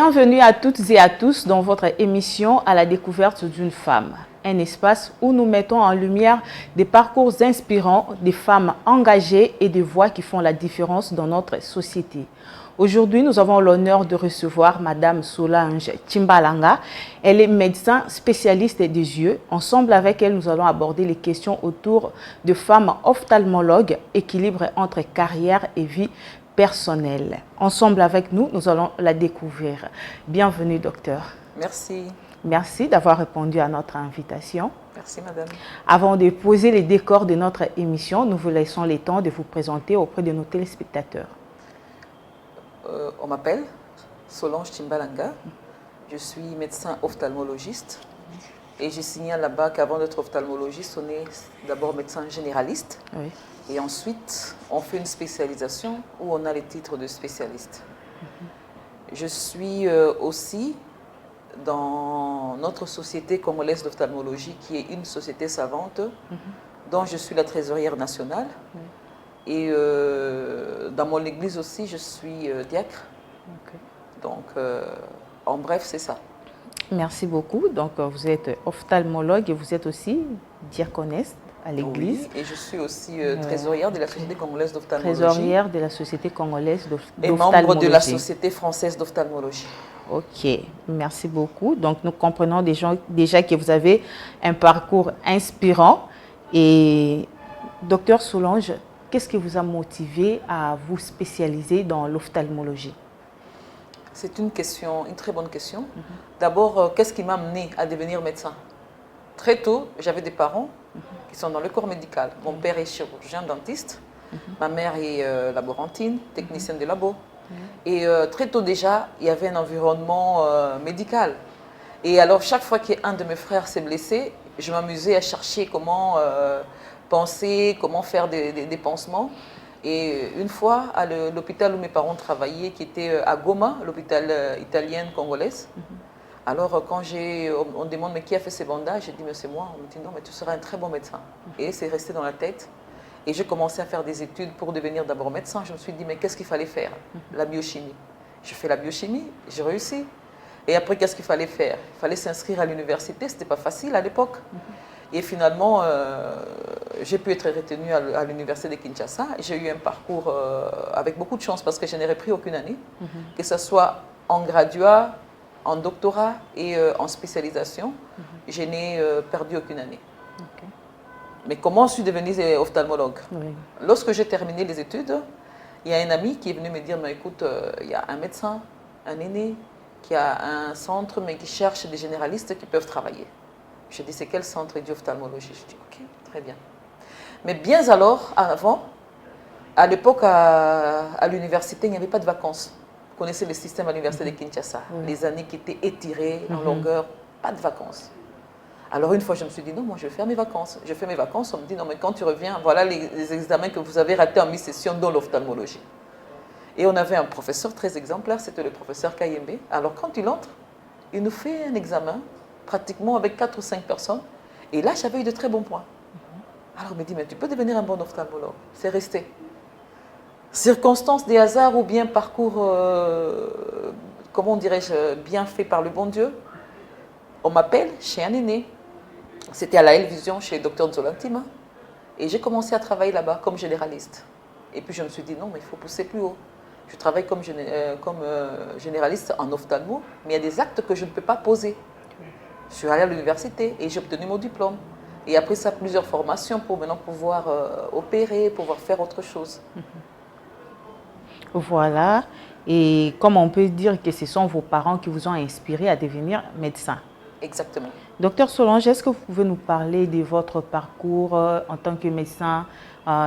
Bienvenue à toutes et à tous dans votre émission à la découverte d'une femme. Un espace où nous mettons en lumière des parcours inspirants, des femmes engagées et des voix qui font la différence dans notre société. Aujourd'hui, nous avons l'honneur de recevoir Madame Solange Timbalanga. Elle est médecin spécialiste des yeux. Ensemble avec elle, nous allons aborder les questions autour de femmes ophtalmologues, équilibre entre carrière et vie personnelle. Ensemble avec nous, nous allons la découvrir. Bienvenue, docteur. Merci. Merci d'avoir répondu à notre invitation. Merci, madame. Avant de poser les décors de notre émission, nous vous laissons le temps de vous présenter auprès de nos téléspectateurs. On m'appelle Solange Timbalanga. Je suis médecin ophtalmologiste. Et je signale là-bas qu'avant d'être ophtalmologiste, on est d'abord médecin généraliste. Oui. Et ensuite, on fait une spécialisation où on a les titres de spécialiste. Je suis aussi dans notre société congolaise d'ophtalmologie, qui est une société savante, dont je suis la trésorière nationale. Et dans mon église aussi, je suis diacre. Donc, en bref, c'est ça. Merci beaucoup. Donc, vous êtes ophtalmologue et vous êtes aussi diaconesse à l'église. Oui, et je suis aussi trésorière de la Société congolaise d'ophtalmologie. Trésorière de la Société congolaise et d'ophtalmologie. membre de la Société française d'ophtalmologie. Ok, merci beaucoup. Donc, nous comprenons déjà que vous avez un parcours inspirant. Et, docteur Solange, qu'est-ce qui vous a motivé à vous spécialiser dans l'ophtalmologie? C'est une très bonne question. D'abord, qu'est-ce qui m'a amené à devenir médecin? Très tôt, j'avais des parents qui sont dans le corps médical. Mon père est chirurgien dentiste, ma mère est laborantine, technicienne de labo. Et très tôt déjà, il y avait un environnement médical. Et alors, chaque fois qu'un de mes frères s'est blessé, je m'amusais à chercher comment penser, comment faire des pansements. Et une fois, à l'hôpital où mes parents travaillaient, qui était à Goma, l'hôpital italien congolaise, alors quand on me demande mais qui a fait ces bandages, j'ai dit mais c'est moi. On me dit non mais tu seras un très bon médecin. Et c'est resté dans la tête. Et j'ai commencé à faire des études pour devenir d'abord médecin. Je me suis dit mais qu'est-ce qu'il fallait faire? La biochimie. Je fais la biochimie, j'ai réussi. Et après qu'est-ce qu'il fallait faire? Il fallait s'inscrire à l'université, c'était pas facile à l'époque. Et finalement, j'ai pu être retenue à l'université de Kinshasa. J'ai eu un parcours avec beaucoup de chance parce que je n'ai repris aucune année, que ce soit en graduat, en doctorat et en spécialisation. Je n'ai perdu aucune année. Mais comment je suis devenue ophtalmologue? Lorsque j'ai terminé les études, il y a un ami qui est venu me dire, mais écoute, il y a un médecin, un aîné, qui a un centre, mais qui cherche des généralistes qui peuvent travailler. Je dis, c'est quel centre? Il dit ophtalmologie. Je dis, ok, très bien. Mais bien alors, avant, à l'époque, à l'université, il n'y avait pas de vacances. Vous connaissez le système à l'université de Kinshasa. Les années qui étaient étirées en longueur, pas de vacances. Alors une fois, je me suis dit, non, moi je vais faire mes vacances. Je fais mes vacances, on me dit, non, mais quand tu reviens, voilà les examens que vous avez ratés en mi-session dans l'ophtalmologie. Et on avait un professeur très exemplaire, c'était le professeur Kayembe. Alors quand il entre, il nous fait un examen, pratiquement avec 4 ou 5 personnes. Et là, j'avais eu de très bons points. Alors il me dit, mais tu peux devenir un bon ophtalmologue. C'est resté. Circonstances des hasards ou bien parcours, comment dirais-je, bien fait par le bon Dieu. On m'appelle chez un aîné. C'était à la L-Vision chez Dr Zolantima. Et j'ai commencé à travailler là-bas comme généraliste. Et puis je me suis dit, non, mais il faut pousser plus haut. Je travaille comme généraliste en ophtalmo, mais il y a des actes que je ne peux pas poser. Je suis allée à l'université et j'ai obtenu mon diplôme. Et après ça, plusieurs formations pour maintenant pouvoir opérer, pouvoir faire autre chose. Voilà. Et comme on peut dire que ce sont vos parents qui vous ont inspiré à devenir médecin. Exactement. Docteur Solange, est-ce que vous pouvez nous parler de votre parcours en tant que médecin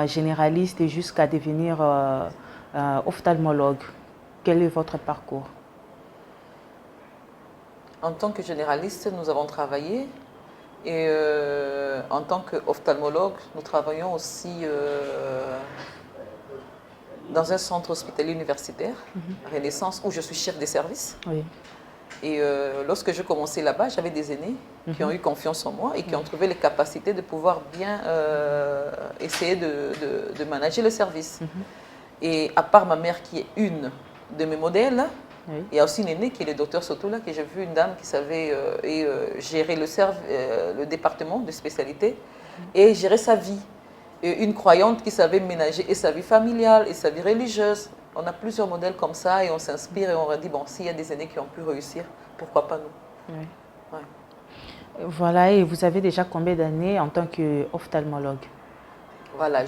généraliste et jusqu'à devenir ophtalmologue? Quel est votre parcours? En tant que généraliste, nous avons travaillé. Et en tant qu'ophtalmologue, nous travaillons aussi dans un centre hospitalier universitaire, Renaissance, où je suis chef des services. Oui. Et lorsque je commençais là-bas, j'avais des aînés qui ont eu confiance en moi et qui ont trouvé les capacités de pouvoir bien essayer de manager le service. Et à part ma mère qui est une de mes modèles, Oui. Il y a aussi une aînée qui est le docteur Sotola, que j'ai vu, une dame qui savait gérer le département de spécialité et gérer sa vie. Et une croyante qui savait ménager et sa vie familiale et sa vie religieuse. On a plusieurs modèles comme ça et on s'inspire et on dit, bon, s'il y a des aînés qui ont pu réussir, pourquoi pas nous? Oui. Ouais. Voilà, et vous avez déjà combien d'années en tant qu'ophtalmologue? Voilà,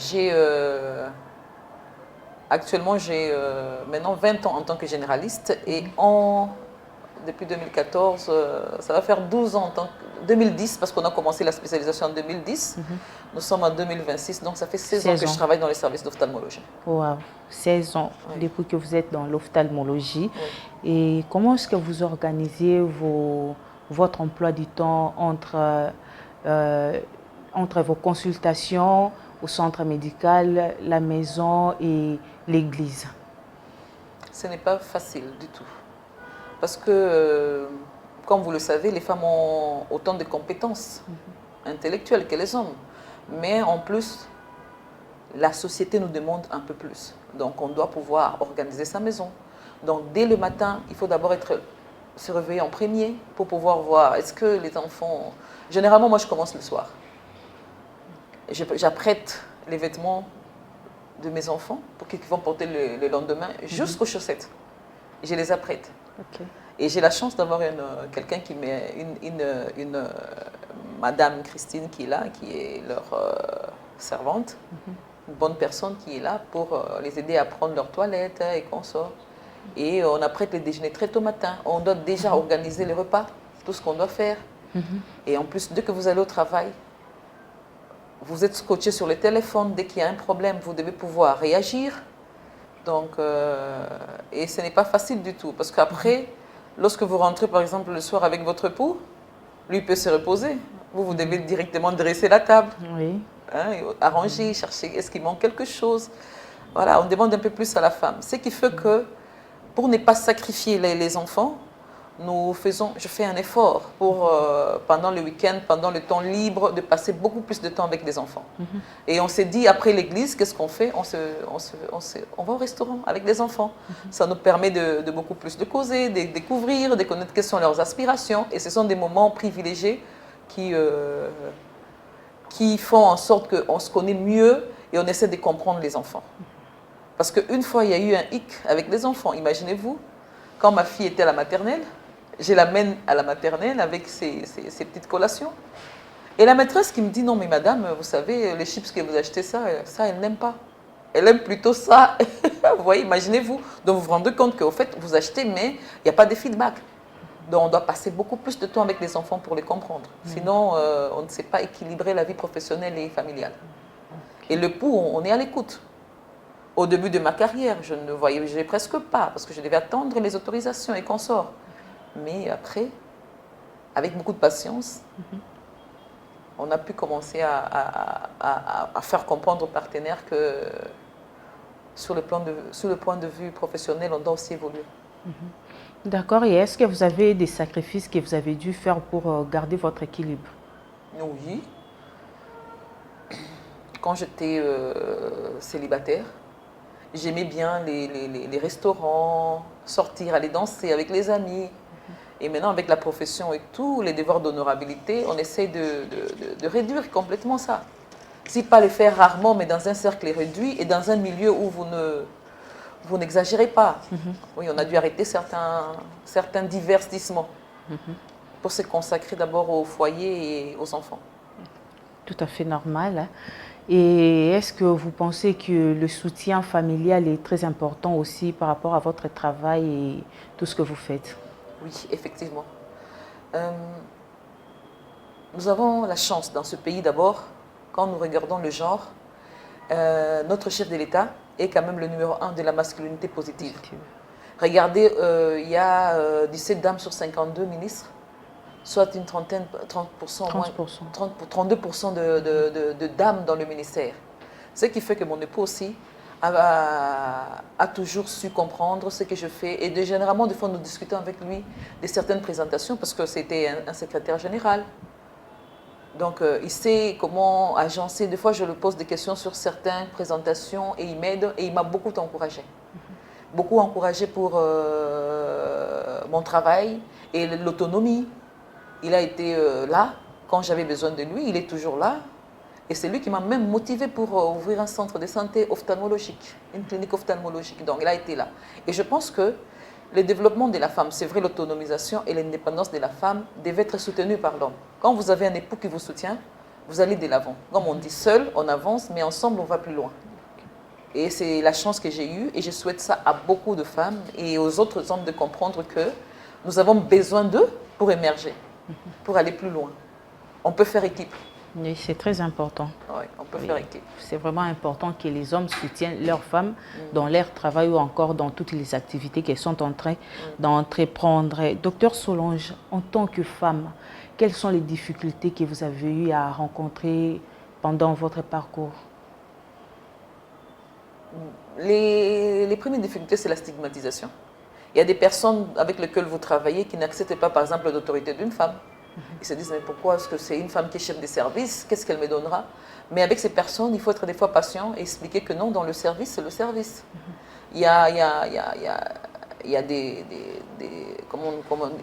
actuellement, j'ai maintenant 20 ans en tant que généraliste et depuis 2014, ça va faire 12 ans 2010 parce qu'on a commencé la spécialisation en 2010. Nous sommes en 2026, donc ça fait 16 ans que je travaille dans les services d'ophtalmologie. Wow, 16 ans depuis que vous êtes dans l'ophtalmologie. Oui. Et comment est-ce que vous organisez votre emploi du temps entre vos consultations au centre médical, la maison et l'église? Ce n'est pas facile du tout. Parce que, comme vous le savez, les femmes ont autant de compétences intellectuelles que les hommes. Mais en plus, la société nous demande un peu plus. Donc, on doit pouvoir organiser sa maison. Donc, dès le matin, il faut d'abord se réveiller en premier pour pouvoir voir est-ce que les enfants... Généralement, moi, je commence le soir. J'apprête les vêtements de mes enfants pour qu'ils vont porter le lendemain jusqu'aux chaussettes. Je les apprête. Okay. Et j'ai la chance d'avoir quelqu'un qui met une Madame Christine qui est là, qui est leur servante, une bonne personne qui est là pour les aider à prendre leur toilette et qu'on sort. Et on apprête les déjeuners très tôt matin. On doit déjà organiser les repas, tout ce qu'on doit faire. Et en plus, dès que vous allez au travail, vous êtes scotché sur le téléphone. Dès qu'il y a un problème, vous devez pouvoir réagir. Donc, et ce n'est pas facile du tout. Parce qu'après, lorsque vous rentrez par exemple le soir avec votre époux, lui peut se reposer. Vous devez directement dresser la table, arranger, chercher, est-ce qu'il manque quelque chose? Voilà, on demande un peu plus à la femme. Ce qui fait que, pour ne pas sacrifier les enfants, je fais un effort pour, pendant le week-end, pendant le temps libre, de passer beaucoup plus de temps avec les enfants. Et on s'est dit, après l'église, qu'est-ce qu'on fait? On va au restaurant avec les enfants. Ça nous permet de beaucoup plus de causer, de découvrir, de connaître quelles sont leurs aspirations. Et ce sont des moments privilégiés qui font en sorte qu'on se connaît mieux et on essaie de comprendre les enfants. Parce qu'une fois, il y a eu un hic avec les enfants. Imaginez-vous, quand ma fille était à la maternelle, je l'amène à la maternelle avec ses petites collations. Et la maîtresse qui me dit, non mais madame, vous savez, les chips que vous achetez, ça elle n'aime pas. Elle aime plutôt ça. Vous voyez, imaginez-vous. Donc vous vous rendez compte qu'au fait, vous achetez, mais il n'y a pas de feedback. Donc on doit passer beaucoup plus de temps avec les enfants pour les comprendre. Sinon, on ne sait pas équilibrer la vie professionnelle et familiale. Et le pouls, on est à l'écoute. Au début de ma carrière, je ne voyageais presque pas parce que je devais attendre les autorisations et consorts. Mais après, avec beaucoup de patience, on a pu commencer à faire comprendre aux partenaires que sur le point de vue professionnel, on doit aussi évoluer. D'accord. Et est-ce que vous avez des sacrifices que vous avez dû faire pour garder votre équilibre? Oui. Quand j'étais célibataire, j'aimais bien les restaurants, sortir, aller danser avec les amis. Et maintenant, avec la profession et tous les devoirs d'honorabilité, on essaie de réduire complètement ça. Si pas le faire rarement, mais dans un cercle réduit et dans un milieu où vous n'exagérez pas. Oui, on a dû arrêter certains divertissements pour se consacrer d'abord au foyer et aux enfants. Tout à fait normal. Et est-ce que vous pensez que le soutien familial est très important aussi par rapport à votre travail et tout ce que vous faites? Oui, effectivement. Nous avons la chance dans ce pays d'abord, quand nous regardons le genre, notre chef de l'État est quand même le numéro 1 de la masculinité positive. Regardez, il y a 17 dames sur 52 ministres, soit une 30%, 32% de dames dans le ministère. Ce qui fait que mon époux aussi a toujours su comprendre ce que je fais. Et généralement, des fois, nous discutons avec lui de certaines présentations parce que c'était un secrétaire général. Donc, il sait comment agencer. Des fois, je lui pose des questions sur certaines présentations et il m'aide et il m'a beaucoup encouragée. beaucoup encouragé pour mon travail et l'autonomie. Il a été là quand j'avais besoin de lui, il est toujours là. Et c'est lui qui m'a même motivé pour ouvrir un centre de santé ophtalmologique, une clinique ophtalmologique. Donc il a été là. Et je pense que le développement de la femme, c'est vrai, l'autonomisation et l'indépendance de la femme devaient être soutenues par l'homme. Quand vous avez un époux qui vous soutient, vous allez de l'avant. Comme on dit, seul, on avance, mais ensemble, on va plus loin. Et c'est la chance que j'ai eue et je souhaite ça à beaucoup de femmes et aux autres hommes de comprendre que nous avons besoin d'eux pour émerger, pour aller plus loin. On peut faire équipe. Oui, c'est très important. Oui, on peut faire équipe. C'est vraiment important que les hommes soutiennent leurs femmes dans leur travail ou encore dans toutes les activités qu'elles sont en train d'entreprendre. Docteur Solange, en tant que femme, quelles sont les difficultés que vous avez eues à rencontrer pendant votre parcours? Les premières difficultés, c'est la stigmatisation. Il y a des personnes avec lesquelles vous travaillez qui n'acceptent pas, par exemple, l'autorité d'une femme. Ils se disent, mais pourquoi est-ce que c'est une femme qui est chef des services? Qu'est-ce qu'elle me donnera? Mais avec ces personnes, il faut être des fois patient et expliquer que non, dans le service, c'est le service. Il y a, il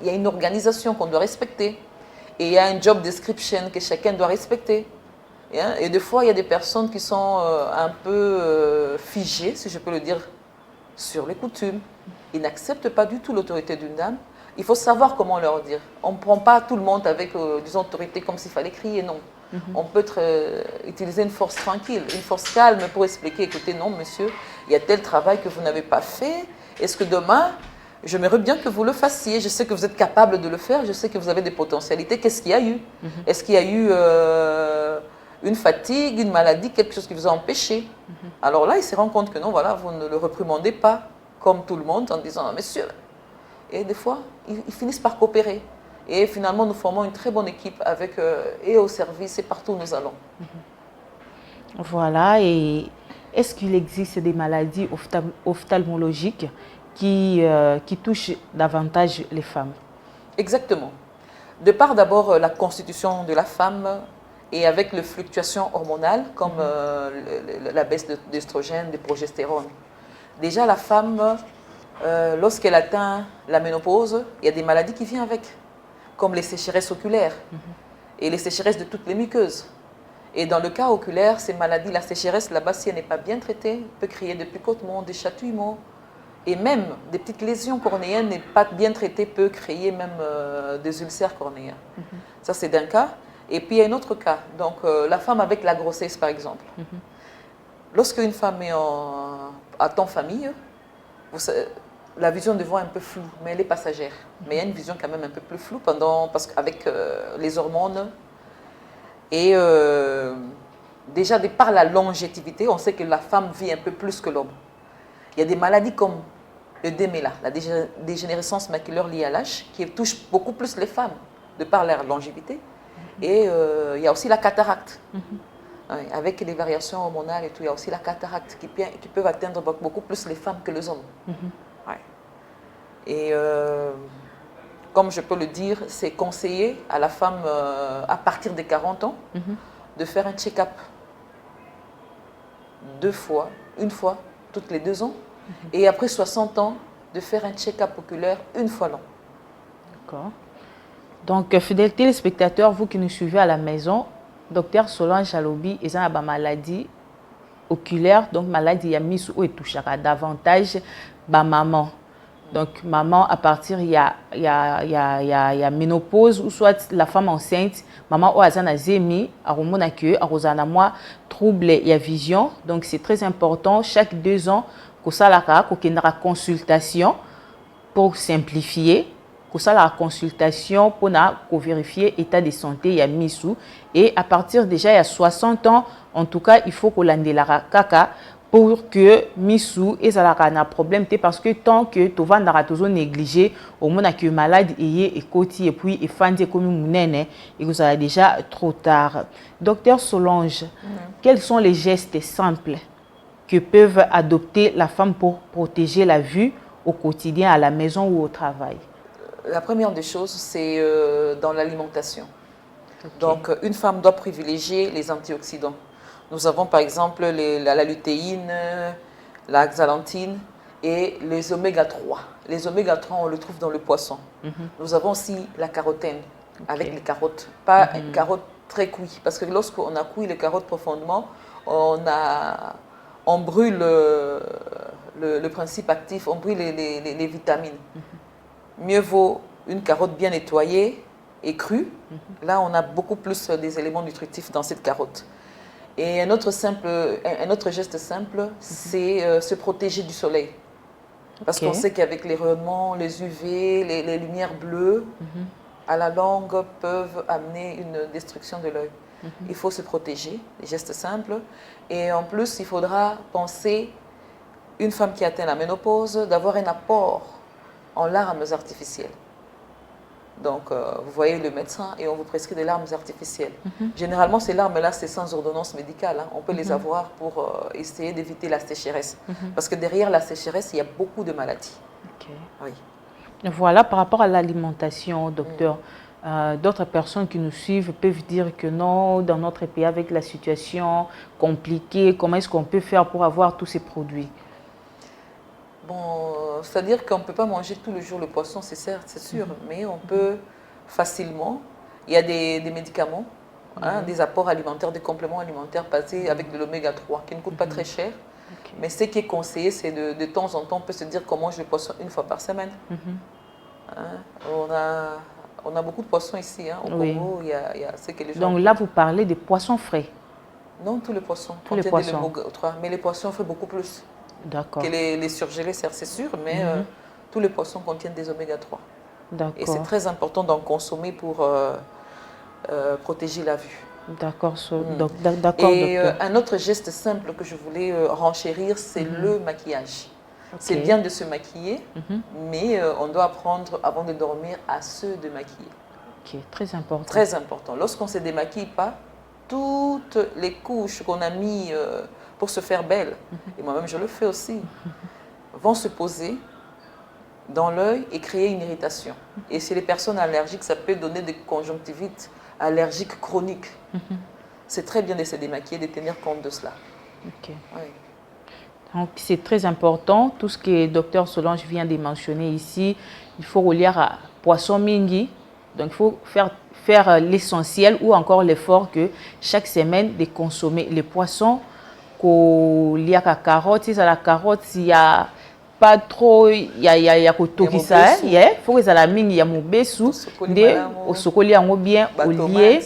y a une organisation qu'on doit respecter. Et il y a un job description que chacun doit respecter. Et des fois, il y a des personnes qui sont un peu figées, si je peux le dire, sur les coutumes. Ils n'acceptent pas du tout l'autorité d'une dame. Il faut savoir comment leur dire. On ne prend pas tout le monde avec des autorités comme s'il fallait crier, non. On peut utiliser une force tranquille, une force calme pour expliquer, écoutez, non monsieur, il y a tel travail que vous n'avez pas fait. Est-ce que demain, j'aimerais bien que vous le fassiez. Je sais que vous êtes capable de le faire, je sais que vous avez des potentialités. Qu'est-ce qu'il y a eu? Est-ce qu'il y a eu une fatigue, une maladie, quelque chose qui vous a empêché? Alors là, il se rend compte que non, voilà, vous ne le réprimandez pas comme tout le monde en disant, monsieur. Et des fois, ils finissent par coopérer. Et finalement, nous formons une très bonne équipe avec et au service et partout où nous allons. Voilà. Et est-ce qu'il existe des maladies ophtalmologiques qui touchent davantage les femmes? Exactement. De par d'abord la constitution de la femme et avec les fluctuations hormonales comme la baisse d'œstrogène, de progestérone. Déjà, la femme, lorsqu'elle atteint la ménopause, il y a des maladies qui viennent avec, comme les sécheresses oculaires et les sécheresses de toutes les muqueuses. Et dans le cas oculaire, ces maladies, la sécheresse, là-bas, si elle n'est pas bien traitée, peut créer des picotements, des chatouillements, et même des petites lésions cornéennes n'est pas bien traitée, peut créer même des ulcères cornéens. Ça, c'est d'un cas. Et puis, il y a un autre cas. Donc, la femme avec la grossesse, par exemple. Lorsqu'une femme est à temps famille, la vision devient un peu floue, mais elle est passagère. Mais il y a une vision quand même un peu plus floue parce qu'avec les hormones et déjà de par la longévité, on sait que la femme vit un peu plus que l'homme. Il y a des maladies comme le déméla, la dégénérescence maculaire liée à l'âge, qui touche beaucoup plus les femmes de par leur longévité. Et il y a aussi la cataracte. Avec les variations hormonales et tout, il y a aussi la cataracte qui peuvent atteindre beaucoup plus les femmes que les hommes. Et comme je peux le dire, c'est conseillé à la femme à partir des 40 ans de faire un check-up 2 fois, une fois toutes les 2 ans, et après 60 ans de faire un check-up oculaire 1 fois l'an. D'accord. Donc, fidèles téléspectateurs, vous qui nous suivez à la maison, Docteur Solange Alobi est une maladie oculaire, donc maladie yamis ou touchera davantage ma maman. Donc, maman, à partir il y a ménopause ou soit la femme enceinte, maman ou azana zemi, aromona que, arosana moi, trouble y a vision. Donc, c'est très important chaque 2 ans que ça la consultation pour simplifier. Pour ça, la consultation pour vérifier l'état de santé, il y a misou. Et à partir déjà, il y a 60 ans, en tout cas, il faut qu'on l'ande la caca pour que misou et ça n'a problème. Parce que tant que tu vas toujours négliger, au moins que malade et côté et puis et fandi comme une et que ça déjà trop tard. Docteur Solange, quels sont les gestes simples que peuvent adopter la femme pour protéger la vue au quotidien, à la maison ou au travail? La première des choses, c'est dans l'alimentation. Donc, une femme doit privilégier les antioxydants. Nous avons par exemple la lutéine, la xanthine, et les oméga 3. Les oméga 3, on le trouve dans le poisson. Nous avons aussi la carotène, avec les carottes. Pas une carotte très cuite, parce que lorsqu'on a cuit les carottes profondément, on brûle le principe actif, on brûle les vitamines. Mieux vaut une carotte bien nettoyée et crue. Là, on a beaucoup plus des éléments nutritifs dans cette carotte. Et un autre geste simple, c'est se protéger du soleil. Parce qu'on sait qu'avec les rayonnements, les UV, les lumières bleues, à la longue, peuvent amener une destruction de l'œil. Il faut se protéger, des gestes simples. Et en plus, il faudra penser, une femme qui atteint la ménopause, d'avoir un apport en larmes artificielles. Donc, vous voyez le médecin et on vous prescrit des larmes artificielles. Généralement, ces larmes-là, c'est sans ordonnance médicale. Hein. On peut les avoir pour essayer d'éviter la sécheresse. Parce que derrière la sécheresse, il y a beaucoup de maladies. Oui. Voilà, par rapport à l'alimentation, docteur, d'autres personnes qui nous suivent peuvent dire que non, dans notre pays, avec la situation compliquée, comment est-ce qu'on peut faire pour avoir tous ces produits? Bon, c'est-à-dire qu'on ne peut pas manger tous les jours le poisson, c'est sûr, mais on peut facilement. Il y a des médicaments, hein, des apports alimentaires, des compléments alimentaires basés avec de l'oméga 3 qui ne coûtent pas très cher. Mais ce qui est conseillé, c'est de temps en temps, on peut se dire qu'on mange le poisson une fois par semaine. Hein, on a beaucoup de poissons ici, hein, au Congo, il y a ce que les gens... Donc là, vous parlez des poissons frais? Non, tous les poissons. Tous les poissons. Mais les poissons font beaucoup plus. D'accord. Que les surgelés, c'est sûr, mais tous les poissons contiennent des oméga 3. D'accord. Et c'est très important d'en consommer pour protéger la vue. D'accord, Et un autre geste simple que je voulais renchérir, c'est le maquillage. C'est bien de se maquiller, mais on doit apprendre avant de dormir à se démaquiller. Ok, très important. Très important. Lorsqu'on ne se démaquille pas, toutes les couches qu'on a mis pour se faire belle, et moi-même je le fais aussi, vont se poser dans l'œil et créer une irritation. Et chez les personnes allergiques, ça peut donner des conjonctivites allergiques chroniques. C'est très bien de se démaquiller, de tenir compte de cela. Ok. Oui. Donc c'est très important, tout ce que Dr Solange vient de mentionner ici, il faut relire à poisson mingi, donc il faut faire l'essentiel ou encore l'effort que chaque semaine de consommer les poissons. Il y a la carotte, si la carotte, il n'y a pas trop, il y a kotokisa, il faut que ça la mine, il y a mobesu, au sokoli en bien, au lié,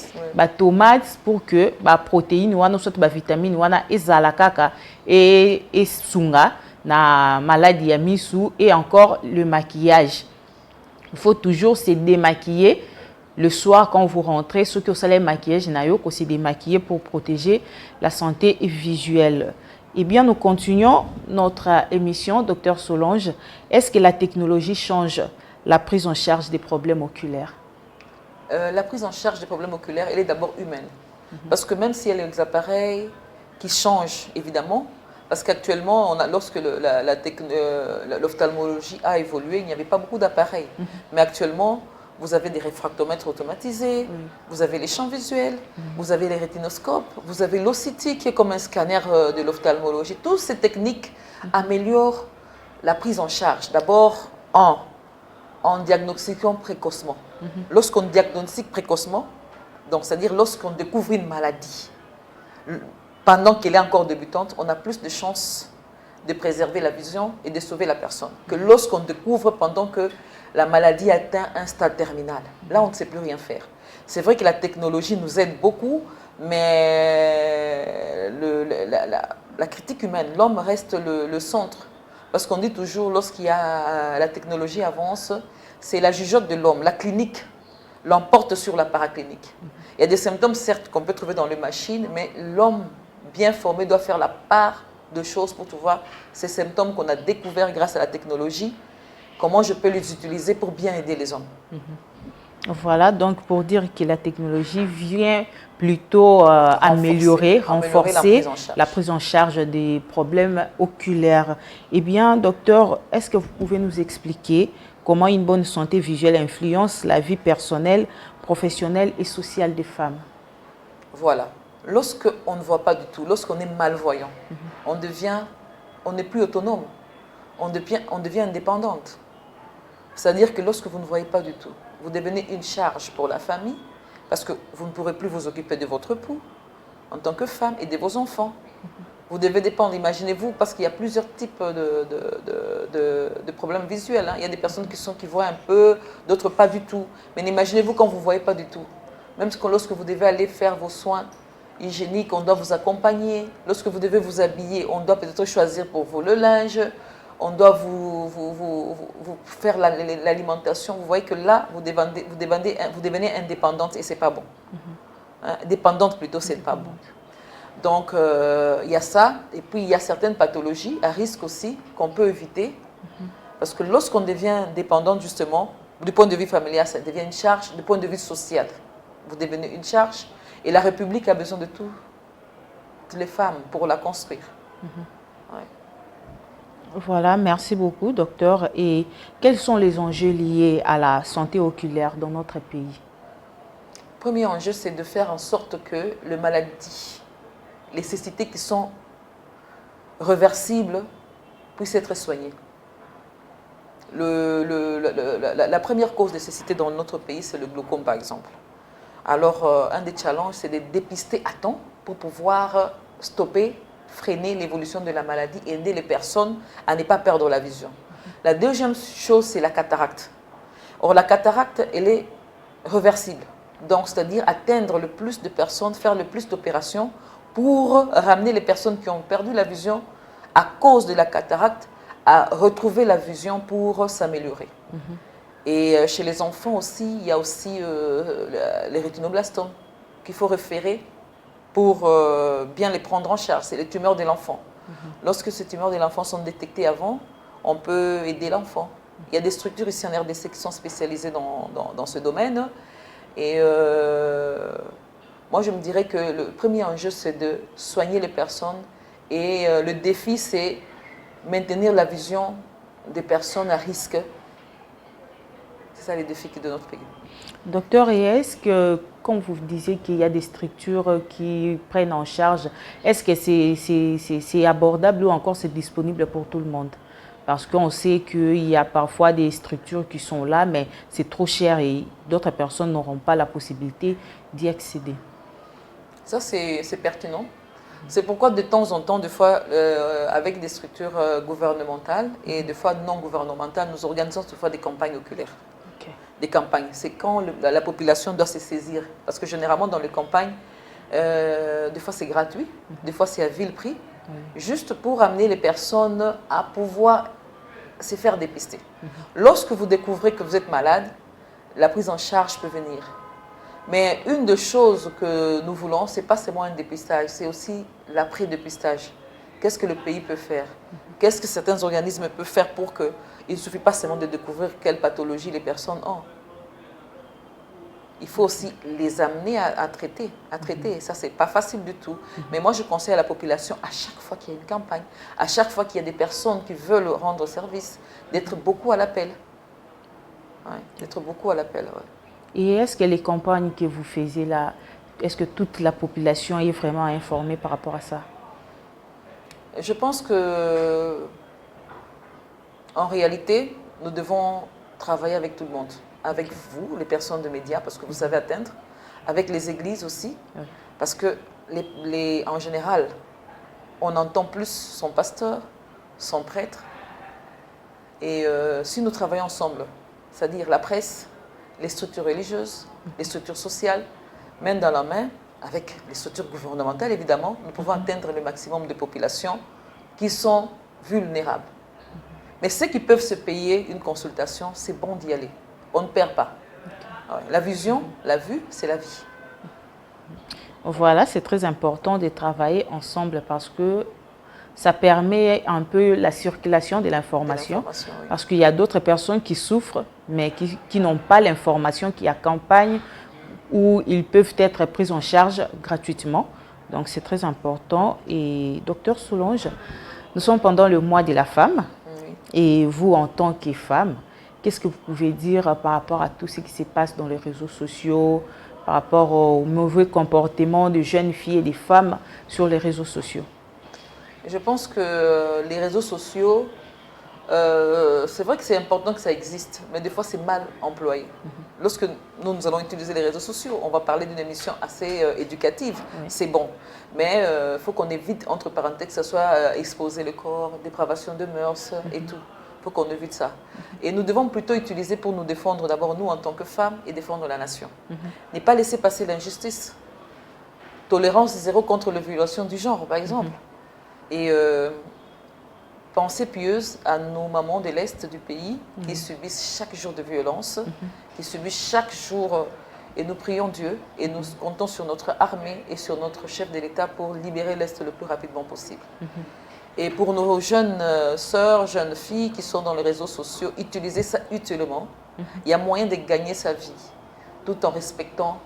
tomates pour que la protéine ou la vitamine ou la kaka et sunga na maladie ya misu et encore le maquillage. Il faut toujours se démaquiller. Le soir, quand vous rentrez, ceux qui ont le maquillage, il se démaquiller pour protéger la santé visuelle. Eh bien, nous continuons notre émission, Dr Solange. Est-ce que la technologie change la prise en charge des problèmes oculaires? La prise en charge des problèmes oculaires, elle est d'abord humaine. Parce que même s'il y a les appareils qui changent, évidemment, parce qu'actuellement, lorsque l'ophtalmologie a évolué, il n'y avait pas beaucoup d'appareils. Mais actuellement, vous avez des réfractomètres automatisés, vous avez les champs visuels, vous avez les rétinoscopes, vous avez l'OCT qui est comme un scanner de l'ophtalmologie. Toutes ces techniques améliorent la prise en charge. D'abord, en diagnostiquant précocement. Lorsqu'on diagnostique précocement, donc c'est-à-dire lorsqu'on découvre une maladie, pendant qu'elle est encore débutante, on a plus de chances de préserver la vision et de sauver la personne que lorsqu'on découvre pendant que la maladie atteint un stade terminal. Là, on ne sait plus rien faire. C'est vrai que la technologie nous aide beaucoup, mais la critique humaine, l'homme reste le centre. Parce qu'on dit toujours, la technologie avance, c'est la jugeote de l'homme. La clinique l'emporte sur la paraclinique. Il y a des symptômes, certes, qu'on peut trouver dans les machines, mais l'homme bien formé doit faire la part de choses pour trouver ces symptômes qu'on a découverts grâce à la technologie. Comment je peux les utiliser pour bien aider les hommes. Voilà, donc pour dire que la technologie vient plutôt améliorer, renforcer la prise en charge des problèmes oculaires. Eh bien, docteur, est-ce que vous pouvez nous expliquer comment une bonne santé visuelle influence la vie personnelle, professionnelle et sociale des femmes? Voilà. Lorsqu'on ne voit pas du tout, lorsqu'on est malvoyant, on n'est plus autonome. on devient indépendante. C'est-à-dire que lorsque vous ne voyez pas du tout, vous devenez une charge pour la famille, parce que vous ne pourrez plus vous occuper de votre époux en tant que femme et de vos enfants. Vous devez dépendre, imaginez-vous, parce qu'il y a plusieurs types de problèmes visuels. Hein. Il y a des personnes qui voient un peu, d'autres pas du tout. Mais imaginez-vous quand vous ne voyez pas du tout. Même lorsque vous devez aller faire vos soins hygiéniques, on doit vous accompagner. Lorsque vous devez vous habiller, on doit peut-être choisir pour vous le linge. On doit vous faire l'alimentation. Vous voyez que là, vous devenez indépendante et ce n'est pas bon. Hein, dépendante plutôt, ce n'est pas bon. Donc, il y a ça. Et puis, il y a certaines pathologies à risque aussi qu'on peut éviter. Parce que lorsqu'on devient dépendante, justement, du point de vue familial, ça devient une charge. Du point de vue social, vous devenez une charge. Et la République a besoin de toutes les femmes pour la construire. Ouais. Voilà, merci beaucoup, docteur. Et quels sont les enjeux liés à la santé oculaire dans notre pays? Le premier enjeu, c'est de faire en sorte que les maladies, les cécités qui sont réversibles puissent être soignées. La première cause de cécité dans notre pays, c'est le glaucome, par exemple. Alors, un des challenges, c'est de dépister à temps pour pouvoir stopper, freiner l'évolution de la maladie et aider les personnes à ne pas perdre la vision. La deuxième chose, c'est la cataracte. Or, la cataracte, elle est réversible. Donc, c'est-à-dire atteindre le plus de personnes, faire le plus d'opérations pour ramener les personnes qui ont perdu la vision à cause de la cataracte à retrouver la vision pour s'améliorer. Et chez les enfants aussi, il y a aussi les rétinoblastomes qu'il faut référer pour bien les prendre en charge. C'est les tumeurs de l'enfant. Lorsque ces tumeurs de l'enfant sont détectées avant, on peut aider l'enfant. Il y a des structures ici en RDC qui sont spécialisées dans ce domaine. Et moi, je me dirais que le premier enjeu, c'est de soigner les personnes. Et le défi, c'est maintenir la vision des personnes à risque. C'est ça les défis de notre pays. Docteur, et est-ce que, comme vous disiez qu'il y a des structures qui prennent en charge, est-ce que c'est abordable ou encore c'est disponible pour tout le monde? Parce qu'on sait qu'il y a parfois des structures qui sont là, mais c'est trop cher et d'autres personnes n'auront pas la possibilité d'y accéder. Ça, c'est pertinent. C'est pourquoi de temps en temps, des fois, avec des structures gouvernementales et des fois non gouvernementales, nous organisons toutefois des campagnes oculaires. Des campagnes. C'est quand la population doit se saisir. Parce que généralement, dans les campagnes, des fois c'est gratuit, des fois c'est à vil prix, juste pour amener les personnes à pouvoir se faire dépister. Lorsque vous découvrez que vous êtes malade, la prise en charge peut venir. Mais une des choses que nous voulons, ce n'est pas seulement un dépistage, c'est aussi l'après-dépistage. Qu'est-ce que le pays peut faire? Qu'est-ce que certains organismes peuvent faire pour que il ne suffit pas seulement de découvrir quelle pathologie les personnes ont. Il faut aussi les amener à traiter. Ça, ce n'est pas facile du tout. Mais moi, je conseille à la population, à chaque fois qu'il y a une campagne, à chaque fois qu'il y a des personnes qui veulent rendre service, d'être beaucoup à l'appel. Ouais, d'être beaucoup à l'appel, ouais. Et est-ce que les campagnes que vous faisiez là, est-ce que toute la population est vraiment informée par rapport à ça? Je pense que, en réalité, nous devons travailler avec tout le monde. Avec vous, les personnes de médias, parce que vous savez atteindre. Avec les églises aussi, parce que, en général, on entend plus son pasteur, son prêtre. Et si nous travaillons ensemble, c'est-à-dire la presse, les structures religieuses, les structures sociales, main dans la main, avec les structures gouvernementales, évidemment, nous pouvons atteindre le maximum de populations qui sont vulnérables. Mais ceux qui peuvent se payer une consultation, c'est bon d'y aller. On ne perd pas. La vision, la vue, c'est la vie. Voilà, c'est très important de travailler ensemble parce que ça permet un peu la circulation de l'information. Oui. Parce qu'il y a d'autres personnes qui souffrent, mais qui n'ont pas l'information, qui accompagnent où ils peuvent être pris en charge gratuitement. Donc, c'est très important. Et docteur Solange, nous sommes pendant le mois de la femme. Oui. Et vous, en tant que femme, qu'est-ce que vous pouvez dire par rapport à tout ce qui se passe dans les réseaux sociaux, par rapport au mauvais comportement des jeunes filles et des femmes sur les réseaux sociaux? Je pense que les réseaux sociaux C'est vrai que c'est important que ça existe, mais des fois c'est mal employé. Lorsque nous allons utiliser les réseaux sociaux, on va parler d'une émission assez éducative, c'est bon. Mais il faut qu'on évite, entre parenthèses, que ce soit exposer le corps, dépravation de mœurs et tout. Il faut qu'on évite ça. Et nous devons plutôt utiliser pour nous défendre, d'abord nous en tant que femmes, et défendre la nation. Ne pas laisser passer l'injustice. Tolérance zéro contre la violation du genre, par exemple. Et pensée pieuse à nos mamans de l'Est du pays qui subissent chaque jour de violence, qui subissent chaque jour. Et nous prions Dieu et nous comptons sur notre armée et sur notre chef de l'État pour libérer l'Est le plus rapidement possible. Et pour nos jeunes sœurs, jeunes filles qui sont dans les réseaux sociaux, utilisez ça utilement. Il y a moyen de gagner sa vie tout en respectant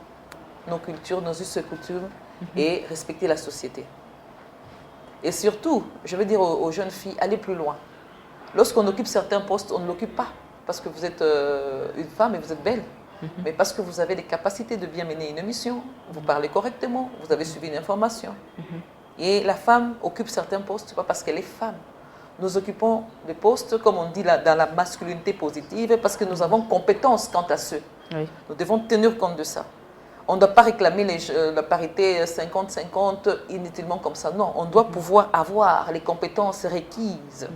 nos cultures, nos us et coutumes et respecter la société. Et surtout, je veux dire aux jeunes filles, allez plus loin. Lorsqu'on occupe certains postes, on ne l'occupe pas parce que vous êtes une femme et vous êtes belle, mais parce que vous avez les capacités de bien mener une mission, vous parlez correctement, vous avez suivi une information. Et la femme occupe certains postes, pas parce qu'elle est femme. Nous occupons des postes, comme on dit dans la masculinité positive, parce que nous avons compétence quant à ceux. Nous devons tenir compte de ça. On ne doit pas réclamer la parité 50-50 inutilement comme ça. Non, on doit pouvoir avoir les compétences requises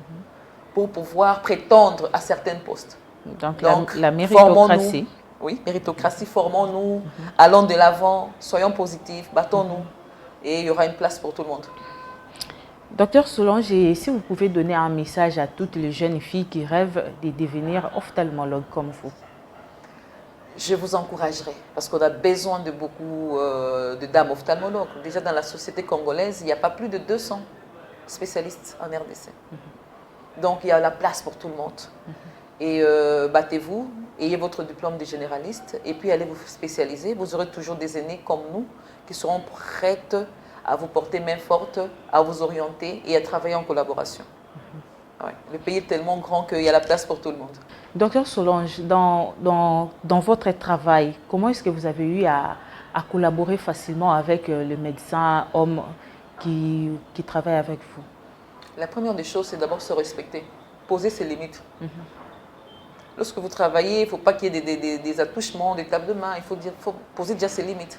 pour pouvoir prétendre à certains postes. Donc la méritocratie. Oui, méritocratie, formons-nous, allons de l'avant, soyons positifs, battons-nous et il y aura une place pour tout le monde. Docteur Solange, si vous pouvez donner un message à toutes les jeunes filles qui rêvent de devenir ophtalmologue comme vous. Je vous encouragerai parce qu'on a besoin de beaucoup de dames ophtalmologues. Déjà dans la société congolaise, il n'y a pas plus de 200 spécialistes en RDC. Donc il y a la place pour tout le monde. Et battez-vous, ayez votre diplôme de généraliste et puis allez vous spécialiser. Vous aurez toujours des aînés comme nous qui seront prêtes à vous porter main forte, à vous orienter et à travailler en collaboration. Ouais. Le pays est tellement grand qu'il y a la place pour tout le monde. Docteur Solange, dans votre travail, comment est-ce que vous avez eu à collaborer facilement avec le médecin homme qui travaille avec vous? La première des choses, c'est d'abord se respecter, poser ses limites. Lorsque vous travaillez, il ne faut pas qu'il y ait des attouchements, des tapes de main, il faut poser déjà ses limites.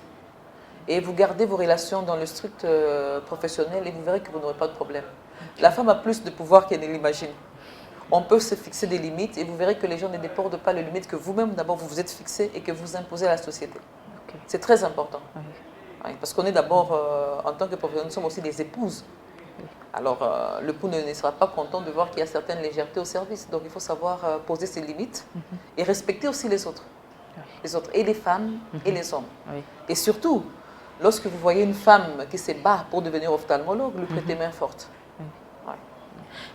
Et vous gardez vos relations dans le strict professionnel et vous verrez que vous n'aurez pas de problème. La femme a plus de pouvoir qu'elle ne l'imagine. On peut se fixer des limites et vous verrez que les gens ne débordent pas les limites que vous-même, d'abord, vous vous êtes fixé et que vous imposez à la société. C'est très important. Oui, parce qu'on est d'abord, en tant que professionnels, nous sommes aussi des épouses. Alors, l'époux ne sera pas content de voir qu'il y a certaines légèretés au service. Donc, il faut savoir poser ses limites et respecter aussi les autres. Les autres, et les femmes et les hommes. Et surtout, lorsque vous voyez une femme qui se bat pour devenir ophtalmologue, lui prêtez main forte.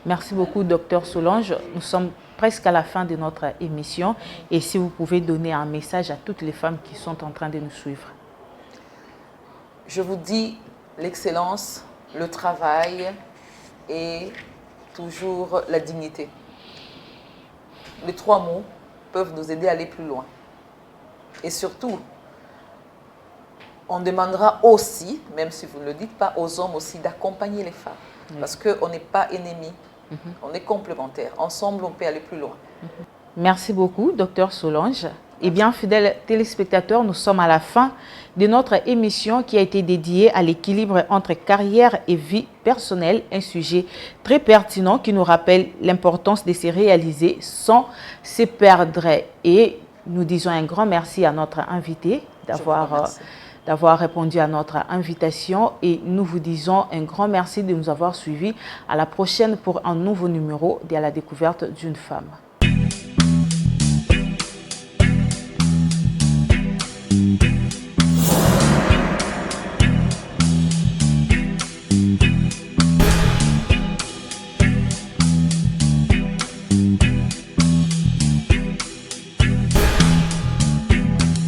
Merci beaucoup, docteur Solange. Nous sommes presque à la fin de notre émission. Et si vous pouvez donner un message à toutes les femmes qui sont en train de nous suivre. Je vous dis l'excellence, le travail et toujours la dignité. Les trois mots peuvent nous aider à aller plus loin. Et surtout, on demandera aussi, même si vous ne le dites pas, aux hommes aussi d'accompagner les femmes. Parce qu'on n'est pas ennemis, on est complémentaires. Ensemble, on peut aller plus loin. Merci beaucoup, docteur Solange. Eh bien, fidèles téléspectateurs, nous sommes à la fin de notre émission qui a été dédiée à l'équilibre entre carrière et vie personnelle, un sujet très pertinent qui nous rappelle l'importance de se réaliser sans se perdre. Et nous disons un grand merci à notre invité d'avoir répondu à notre invitation et nous vous disons un grand merci de nous avoir suivis. À la prochaine pour un nouveau numéro de la découverte d'une femme.